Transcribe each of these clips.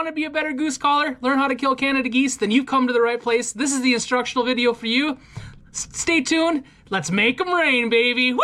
want to be a better goose caller, learn how to kill Canada geese, then you've come to the right place. This is the instructional video for you. Stay tuned. Let's make them rain, baby. Woo!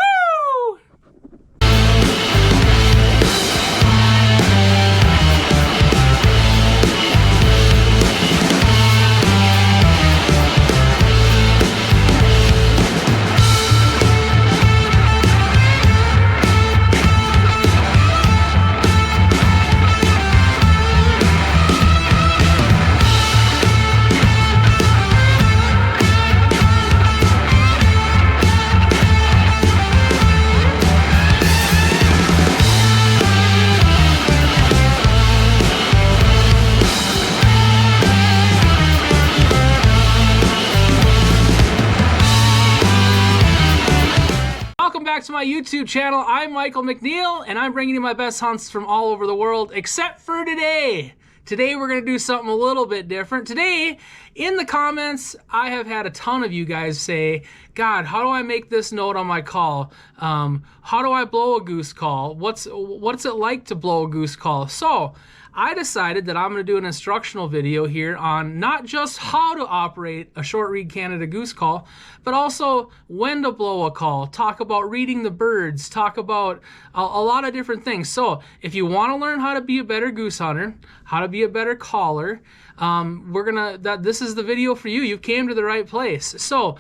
Welcome back to my YouTube channel. I'm Michael McNeil, and I'm bringing you my best hunts from all over the world, except for today. Today we're going to do something a little bit different. Today, in the comments, I have had a ton of you guys say, God, how do I make this note on my call? How do I blow a goose call? What's it like to blow a goose call? So I decided that I'm going to do an instructional video here on not just how to operate a short reed Canada goose call, but also when to blow a call, talk about reading the birds, talk about a lot of different things. So if you want to learn how to be a better goose hunter, how to be a better caller, this is the video for you. You came to the right place. So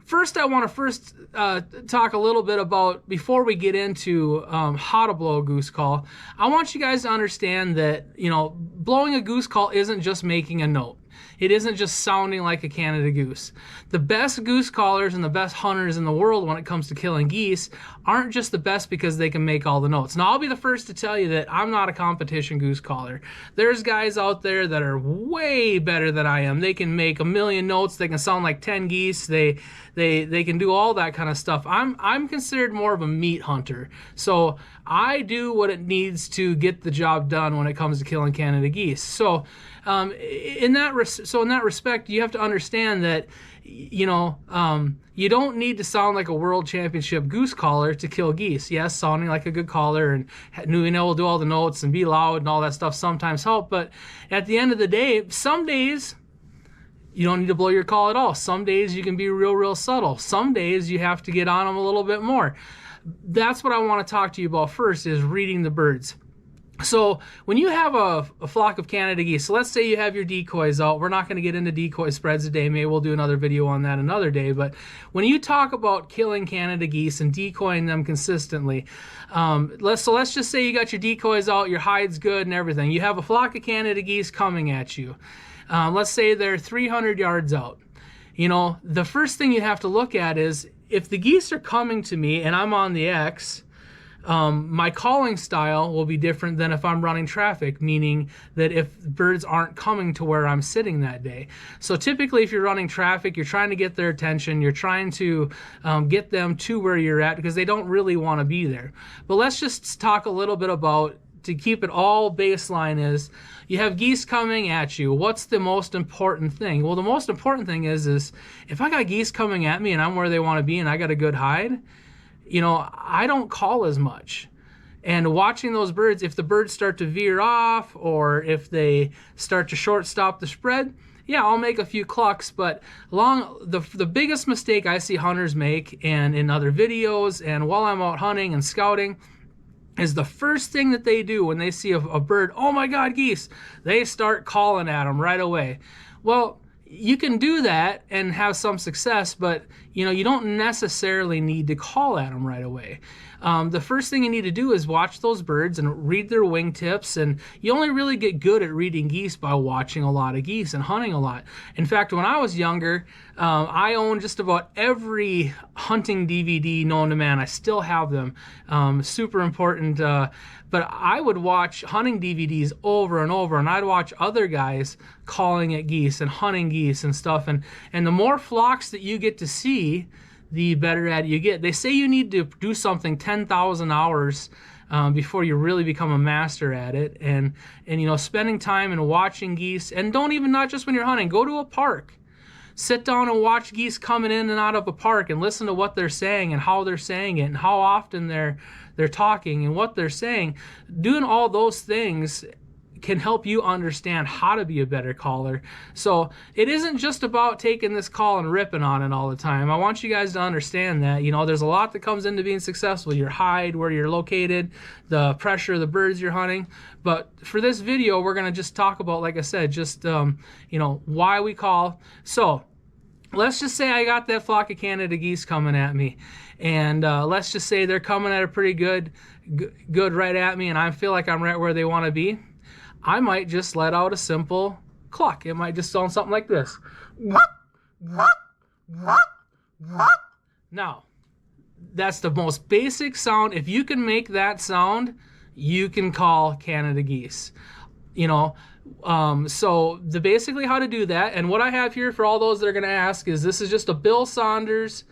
first I want to talk a little bit about, before we get into how to blow a goose call, I want you guys to understand that, you know, blowing a goose call isn't just making a note. It isn't just sounding like a Canada goose. The best goose callers and the best hunters in the world when it comes to killing geese aren't just the best because they can make all the notes. Now, I'll be the first to tell you that I'm not a competition goose caller. There's guys out there that are way better than I am. They can make a million notes. They can sound like 10 geese. They can do all that kind of stuff. I'm considered more of a meat hunter. So I do what it needs to get the job done when it comes to killing Canada geese. So in that respect, you have to understand that, you know, you don't need to sound like a world championship goose caller to kill geese. Yes, sounding like a good caller and being able to do all the notes and be loud and all that stuff sometimes help. But at the end of the day, some days you don't need to blow your call at all. Some days you can be real subtle. Some days you have to get on them a little bit more. That's what I want to talk to you about first, is reading the birds. So when you have a flock of Canada geese, so let's say you have your decoys out. We're not going to get into decoy spreads today. Maybe we'll do another video on that another day. But when you talk about killing Canada geese and decoying them consistently, let's just say you got your decoys out, your hide's good and everything. You have a flock of Canada geese coming at you. Let's say they're 300 yards out. You know, the first thing you have to look at is, if the geese are coming to me and I'm on the X, my calling style will be different than if I'm running traffic, meaning that if birds aren't coming to where I'm sitting that day. So typically if you're running traffic, you're trying to get their attention, you're trying to get them to where you're at because they don't really want to be there. But let's just talk a little bit about, to keep it all baseline, is you have geese coming at you. What's the most important thing? Well, the most important thing is if I got geese coming at me and I'm where they want to be and I got a good hide, you know, I don't call as much. And watching those birds, if the birds start to veer off or if they start to short stop the spread, yeah, I'll make a few clucks. But the biggest mistake I see hunters make, and in other videos and while I'm out hunting and scouting, is the first thing that they do when they see a bird, oh my God, geese, they start calling at them right away. Well, you can do that and have some success, but you know, you don't necessarily need to call at them right away. The first thing you need to do is watch those birds and read their wingtips, and you only really get good at reading geese by watching a lot of geese and hunting a lot. In fact, when I was younger, I owned just about every hunting DVD known to man. I still have them. Super important. But I would watch hunting DVDs over and over, and I'd watch other guys calling at geese and hunting geese and stuff. And the more flocks that you get to see, the better at it you get. They say you need to do something 10,000 hours before you really become a master at it. And you know, spending time and watching geese, and not just when you're hunting, go to a park. Sit down and watch geese coming in and out of a park and listen to what they're saying and how they're saying it and how often they're talking and what they're saying. Doing all those things can help you understand how to be a better caller. So it isn't just about taking this call and ripping on it all the time. I want you guys to understand that, you know, there's a lot that comes into being successful. Your hide, where you're located, the pressure of the birds you're hunting. But for this video, we're going to just talk about, like I said, just, you know, why we call. So let's just say I got that flock of Canada geese coming at me, and let's just say they're coming at a pretty good right at me, and I feel like I'm right where they want to be. I might just let out a simple cluck. It might just sound something like this. Now, that's the most basic sound. If you can make that sound, you can call Canada geese. You know, so basically how to do that, and what I have here for all those that are going to ask is, this is just a Bill Saunders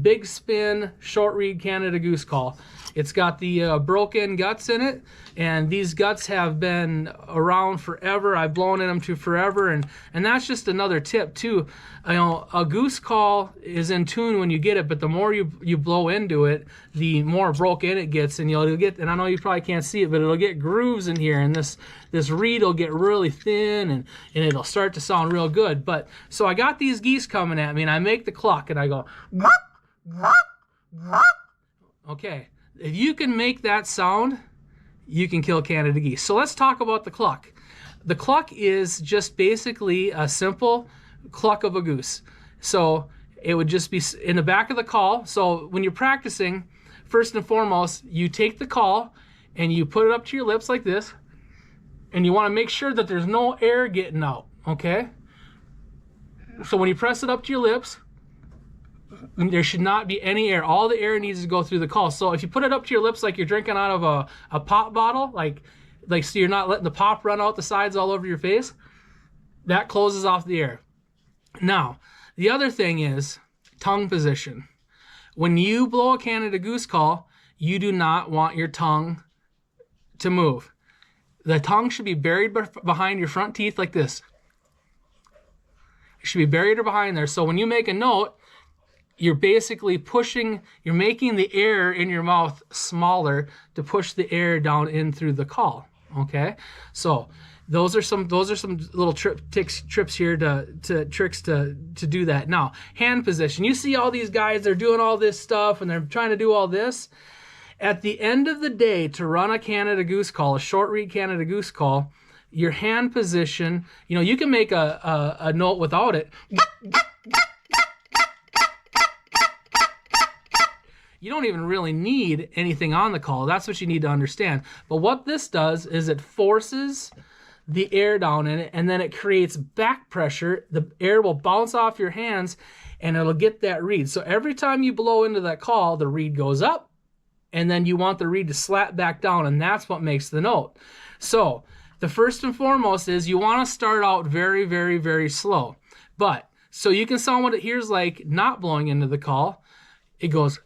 big spin short reed Canada goose call. It's got the broken guts in it, and these guts have been around forever. I've blown in them to forever, and that's just another tip too. You know, a goose call is in tune when you get it, but the more you blow into it, the more broken it gets, and you'll get, and I know you probably can't see it, but it'll get grooves in here, and this reed will get really thin, and it'll start to sound real good. But so I got these geese coming at me, and I make the cluck, and I go, okay. If you can make that sound, you can kill Canada geese. So let's talk about the cluck. The cluck is just basically a simple cluck of a goose. So it would just be in the back of the call. So when you're practicing, first and foremost, you take the call and you put it up to your lips like this, and you want to make sure that there's no air getting out, okay? So when you press it up to your lips, there should not be any air. All the air needs to go through the call. So if you put it up to your lips like you're drinking out of a pop bottle, like so you're not letting the pop run out the sides all over your face, that closes off the air. Now, the other thing is tongue position. When you blow a Canada goose call, you do not want your tongue to move. The tongue should be buried behind your front teeth like this. It should be buried behind there. So when you make a note, you're basically pushing, you're making the air in your mouth smaller to push the air down in through the call, okay? So those are some little trips here to do that. Now, hand position. You see all these guys, they're doing all this stuff and they're trying to do all this. At the end of the day, to run a Canada goose call, a short reed Canada goose call, your hand position, you know, you can make a note without it. You don't even really need anything on the call. That's what you need to understand. But what this does is it forces the air down in it, and then it creates back pressure. The air will bounce off your hands, and it'll get that reed. So every time you blow into that call, the reed goes up, and then you want the reed to slap back down, and that's what makes the note. So the first and foremost is you want to start out very, very, very slow. But so you can sound what it hears like not blowing into the call. It goes,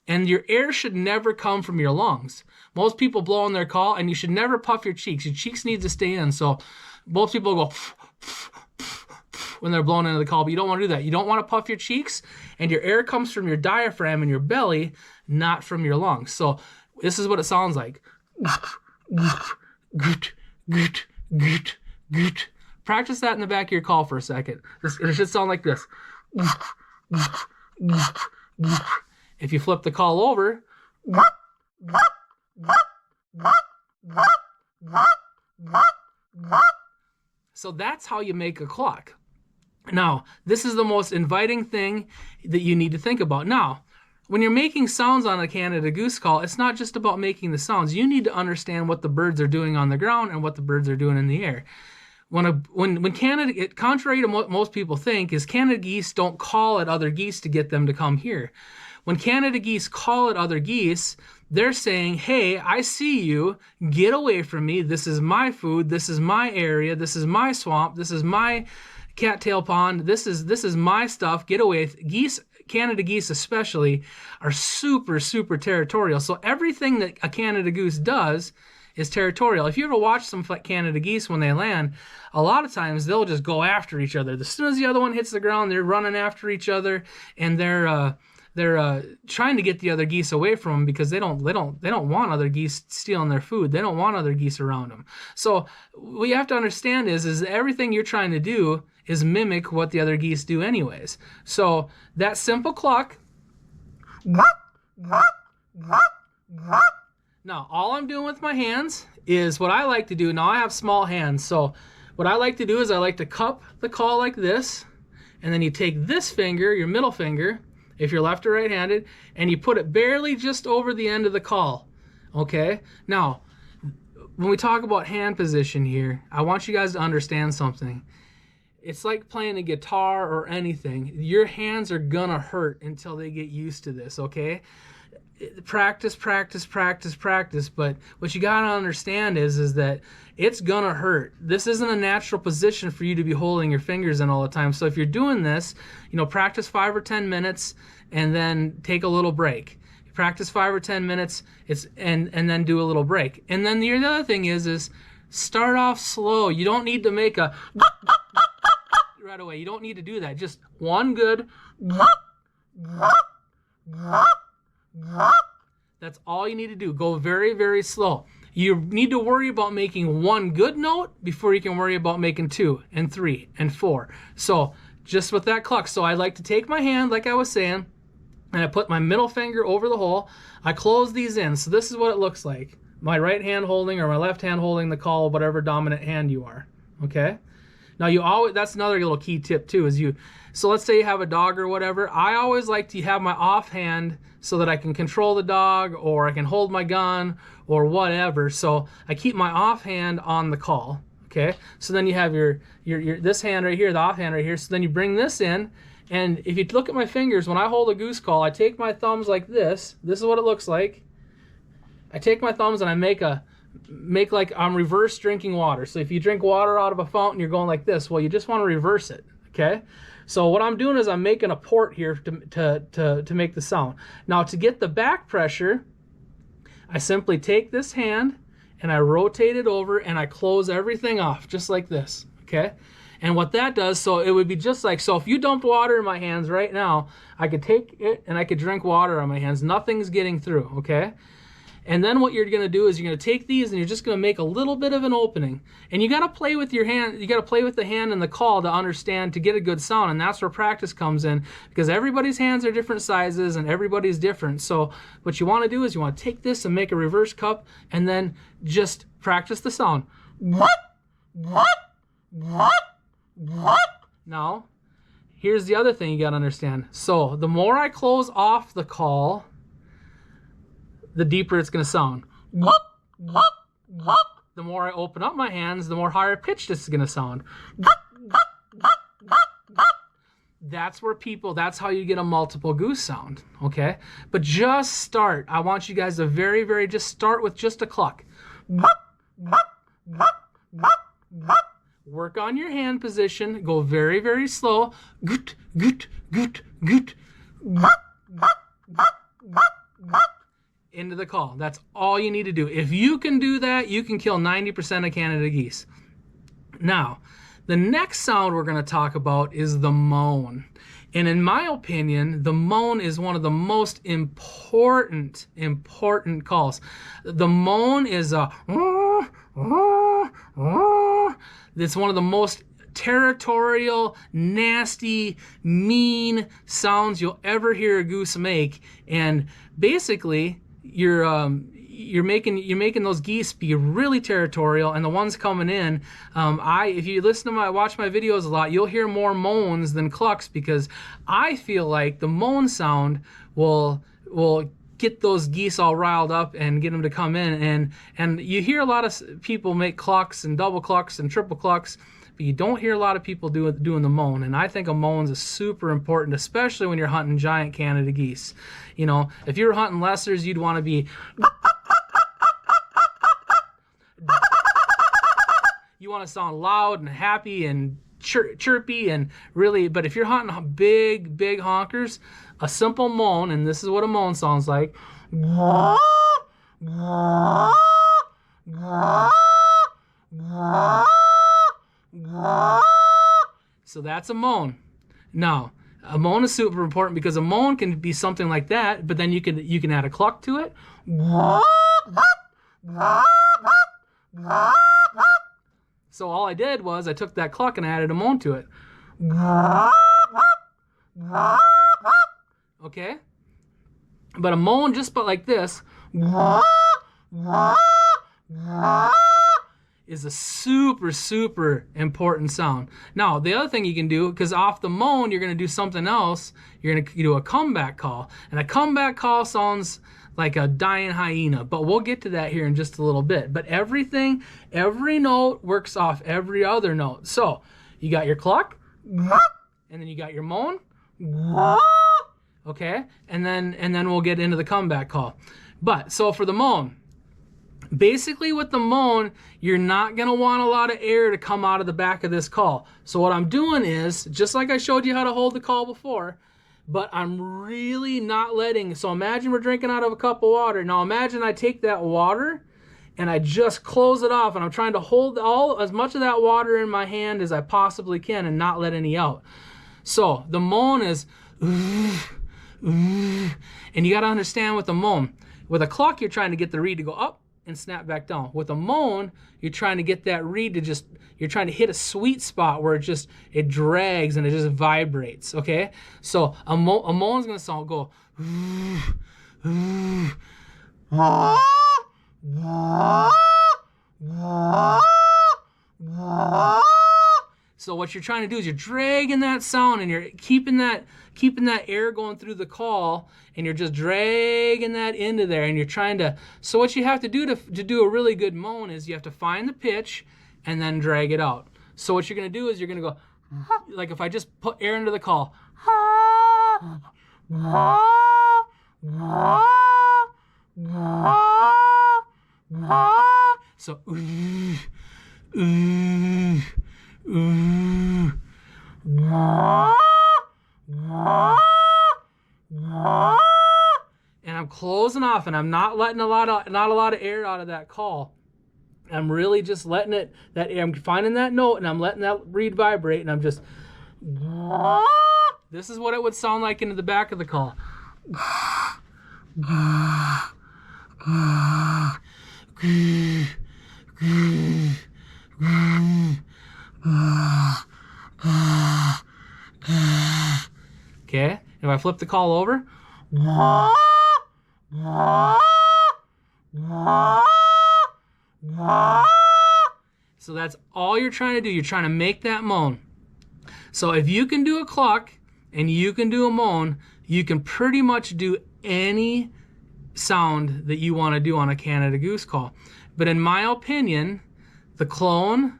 and your air should never come from your lungs. Most people blow on their call, and you should never puff your cheeks. Your cheeks need to stay in. So most people go when they're blowing into the call, but you don't want to do that. You don't want to puff your cheeks, and your air comes from your diaphragm and your belly, not from your lungs. So this is what it sounds like. Practice that in the back of your call for a second. It should sound like this. If you flip the call over, so that's how you make a cluck. Now, this is the most inviting thing that you need to think about. Now, when you're making sounds on a Canada goose call, it's not just about making the sounds. You need to understand what the birds are doing on the ground and what the birds are doing in the air. When Canada, contrary to what most people think, is Canada geese don't call at other geese to get them to come here. When Canada geese call at other geese, they're saying, hey, I see you, get away from me, this is my food, this is my area, this is my swamp, this is my cattail pond, this is my stuff, get away. Geese, Canada geese especially, are super, super territorial. So everything that a Canada goose does is territorial. If you ever watch some Canada geese when they land, a lot of times they'll just go after each other. As soon as the other one hits the ground, they're running after each other, and they're trying to get the other geese away from them because they don't want other geese stealing their food. They don't want other geese around them. So what you have to understand is everything you're trying to do is mimic what the other geese do anyways. So that simple cluck. Now, all I'm doing with my hands is what I like to do. Now, I have small hands, so what I like to do is I like to cup the call like this, and then you take this finger, your middle finger, if you're left or right-handed, and you put it barely just over the end of the call, okay? Now, when we talk about hand position here, I want you guys to understand something. It's like playing a guitar or anything. Your hands are gonna hurt until they get used to this, okay? Practice, practice, practice, practice. But what you gotta understand is that it's gonna hurt. This isn't a natural position for you to be holding your fingers in all the time. So if you're doing this, practice 5 or 10 minutes and then take a little break. Practice 5 or 10 minutes, and then do a little break. And then the other thing is start off slow. You don't need to make a right away. You don't need to do that. Just one good. That's all you need to do. Go very, very slow. You need to worry about making one good note before you can worry about making 2 and 3 and 4. So just with that cluck. So I like to take my hand, like I was saying, and I put my middle finger over the hole. I close these in. So this is what it looks like. My right hand holding or my left hand holding the call, whatever dominant hand you are. Okay? Now that's another little key tip too, so let's say you have a dog or whatever. I always like to have my offhand so that I can control the dog or I can hold my gun or whatever. So I keep my offhand on the call, okay? So then you have your this hand right here, the offhand right here. So then you bring this in, and if you look at my fingers, when I hold a goose call, I take my thumbs like this. This is what it looks like. I take my thumbs and I make like I'm reverse drinking water. So if you drink water out of a fountain, you're going like this. Well, you just want to reverse it, okay? So what I'm doing is I'm making a port here to make the sound. Now to get the back pressure, I simply take this hand and I rotate it over and I close everything off just like this, okay? And what that does, so it would be just like, so if you dumped water in my hands right now, I could take it and I could drink water on my hands. Nothing's getting through, okay? And then what you're going to do is you're going to take these and you're just going to make a little bit of an opening. And you got to play with your hand. You got to play with the hand and the call to understand, to get a good sound. And that's where practice comes in, because everybody's hands are different sizes and everybody's different. So what you want to do is you want to take this and make a reverse cup and then just practice the sound. Now, here's the other thing you got to understand. So the more I close off the call, the deeper it's going to sound. The more I open up my hands, the more higher pitched this is going to sound. That's how you get a multiple goose sound, okay? But just start. I want you guys to just start with just a cluck. Work on your hand position. Go very, very slow. Goot, goot, goot, goot. Into the call. That's all you need to do. If you can do that, you can kill 90% of Canada geese. Now, the next sound we're going to talk about is the moan. And in my opinion, the moan is one of the most important calls. The moan is it's one of the most territorial, nasty, mean sounds you'll ever hear a goose make. And basically, you're making those geese be really territorial, and the ones coming in, if you watch my videos a lot, you'll hear more moans than clucks, because I feel like the moan sound will get those geese all riled up and get them to come in. And you hear a lot of people make clucks and double clucks and triple clucks, but you don't hear a lot of people doing the moan. And I think a moan is super important, especially when you're hunting giant Canada geese. If you're hunting lessers, you'd want to be. You want to sound loud and happy and chirpy and really. But if you're hunting big honkers, a simple moan, and this is what a moan sounds like. So that's a moan. Now, A moan is super important because a moan can be something like that, but then you can add a cluck to it. So all I did was I took that cluck and I added a moan to it. Okay? But a moan just like this is a super, super important sound. Now, the other thing you can do, because off the moan, you're going to do something else. You're going to do a comeback call. And a comeback call sounds like a dying hyena, but we'll get to that here in just a little bit. But every note works off every other note. So you got your cluck, and then you got your moan, okay? And then we'll get into the comeback call. But so for the moan, basically with the moan, you're not gonna want a lot of air to come out of the back of this call. So what I'm doing is, just like I showed you how to hold the call before, but I'm really not letting, so imagine we're drinking out of a cup of water. Now imagine I take that water and I just close it off and I'm trying to hold as much of that water in my hand as I possibly can and not let any out. So the moan is, and you gotta understand with the moan, with a cluck, you're trying to get the reed to go up and snap back down. With a moan, you're trying to get that reed to you're trying to hit a sweet spot where it drags and it just vibrates, okay? So a moan's gonna go, so what you're trying to do is you're dragging that sound and you're keeping that air going through the call, and you're just dragging that into there, and you're trying to, so what you have to do to do a really good moan is you have to find the pitch and then drag it out. So what you're going to do is you're going to go, like if I just put air into the call, so and I'm closing off and I'm not letting not a lot of air out of that call. I'm really just letting that air, I'm finding that note and I'm letting that reed vibrate, and I'm just, this is what it would sound like into the back of the call. Okay, if I flip the call over, so that's all you're trying to do. You're trying to make that moan. So if you can do a cluck and you can do a moan, you can pretty much do any sound that you want to do on a Canada Goose call. But in my opinion, the cluck,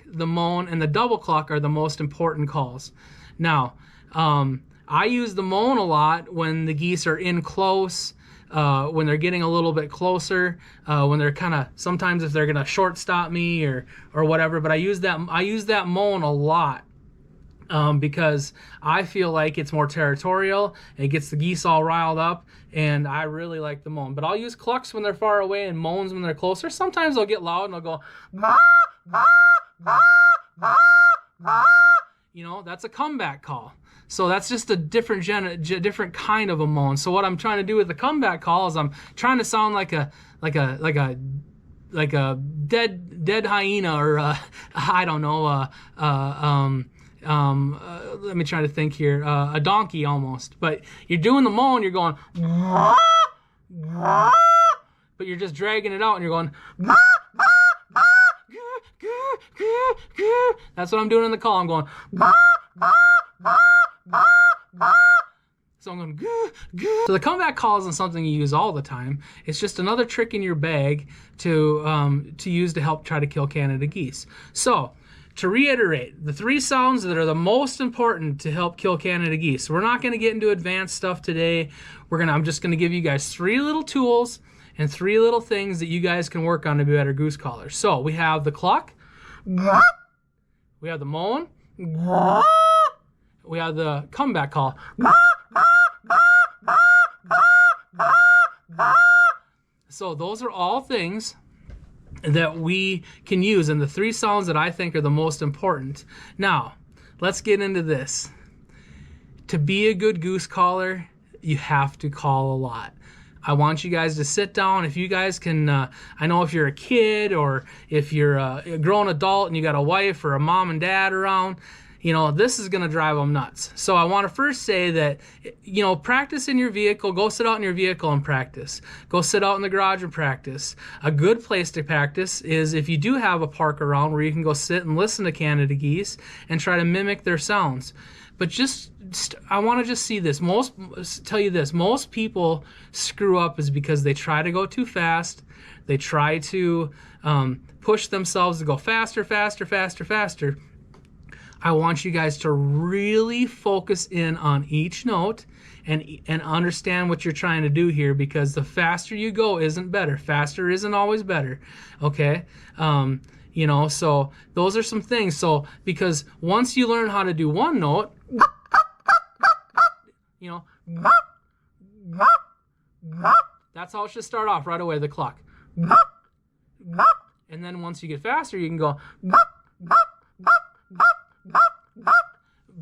the moan, and the double cluck are the most important calls. Now, I use the moan a lot when the geese are in close, when they're getting a little bit closer, when they're kind of, sometimes if they're gonna shortstop me or whatever. But I use that moan a lot because I feel like it's more territorial. It gets the geese all riled up, and I really like the moan. But I'll use clucks when they're far away and moans when they're closer. Sometimes they'll get loud and I'll go, you know, that's a comeback call. So that's just a different kind of a moan. So what I'm trying to do with the comeback call is I'm trying to sound like a dead hyena, or I don't know, let me try to think here, a donkey almost. But you're doing the moan, you're going, but you're just dragging it out and you're going, that's what I'm doing in the call. I'm going, so I'm going, goo, goo. So the comeback call isn't something you use all the time. It's just another trick in your bag to use to help try to kill Canada geese. So to reiterate, the 3 sounds that are the most important to help kill Canada geese. We're not going to get into advanced stuff today. I'm just going to give you guys 3 little tools and 3 little things that you guys can work on to be better goose callers. So we have the cluck, we have the moan, we have the comeback call. So those are all things that we can use, and the 3 sounds that I think are the most important. Now, let's get into this. To be a good goose caller, you have to call a lot. I want you guys to sit down. If you guys can, I know if you're a kid or if you're a grown adult and you got a wife or a mom and dad around, you know, this is going to drive them nuts. So I want to first say that, you know, practice in your vehicle. Go sit out in your vehicle and practice. Go sit out in the garage and practice. A good place to practice is if you do have a park around where you can go sit and listen to Canada geese and try to mimic their sounds. But I want to just see this. Tell you this, most people screw up is because they try to go too fast. They try to push themselves to go faster, faster, faster, faster. I want you guys to really focus in on each note and understand what you're trying to do here, because the faster you go isn't better. Faster isn't always better, okay? You know, so those are some things. So because once you learn how to do one note, you know, that's how it should start off right away, the cluck. And then once you get faster, you can go,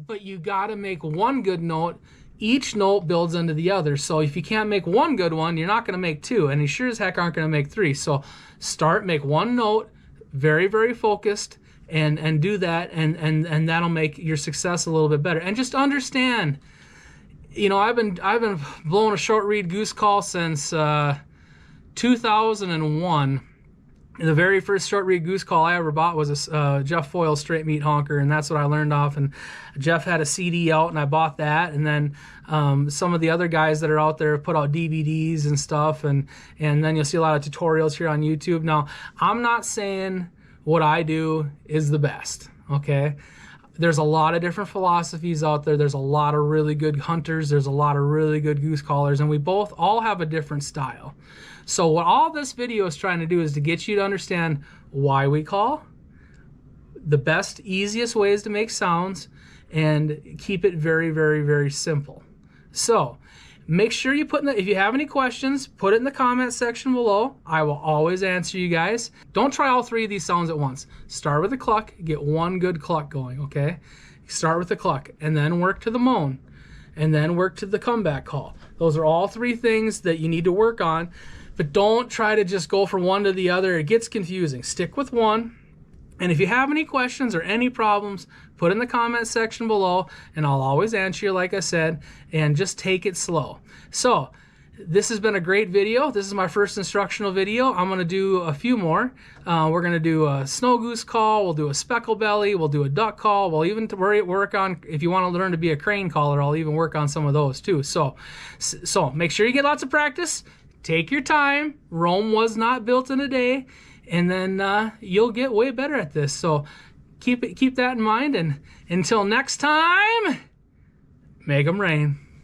but you got to make one good note. Each note builds into the other. So if you can't make one good one, you're not going to make two, and you sure as heck aren't going to make three. So make one note, very, very focused, and do that, and that'll make your success a little bit better. And just understand, you know, I've been blowing a short reed goose call since 2001. The very first short reed goose call I ever bought was a Jeff Foyle straight meat honker, and that's what I learned off. And Jeff had a CD out, and I bought that. And then some of the other guys that are out there put out DVDs and stuff, and then you'll see a lot of tutorials here on YouTube. Now, I'm not saying what I do is the best, okay? There's a lot of different philosophies out there. There's a lot of really good hunters. There's a lot of really good goose callers, and we all have a different style. So what all this video is trying to do is to get you to understand why we call, the best, easiest ways to make sounds, and keep it very, very, very simple. So make sure you if you have any questions, put it in the comment section below. I will always answer you guys. Don't try all three of these sounds at once. Start with the cluck, get one good cluck going, okay? Start with the cluck, and then work to the moan, and then work to the comeback call. Those are all three things that you need to work on. But don't try to just go from one to the other. It gets confusing. Stick with one. And if you have any questions or any problems, put in the comment section below, and I'll always answer you, like I said, and just take it slow. So this has been a great video. This is my first instructional video. I'm going to do a few more. We're going to do a snow goose call. We'll do a speckle belly. We'll do a duck call. We'll even work on, if you want to learn to be a crane caller, I'll even work on some of those too. So make sure you get lots of practice. Take your time. Rome was not built in a day, and then you'll get way better at this. So keep that in mind, and until next time, make 'em rain.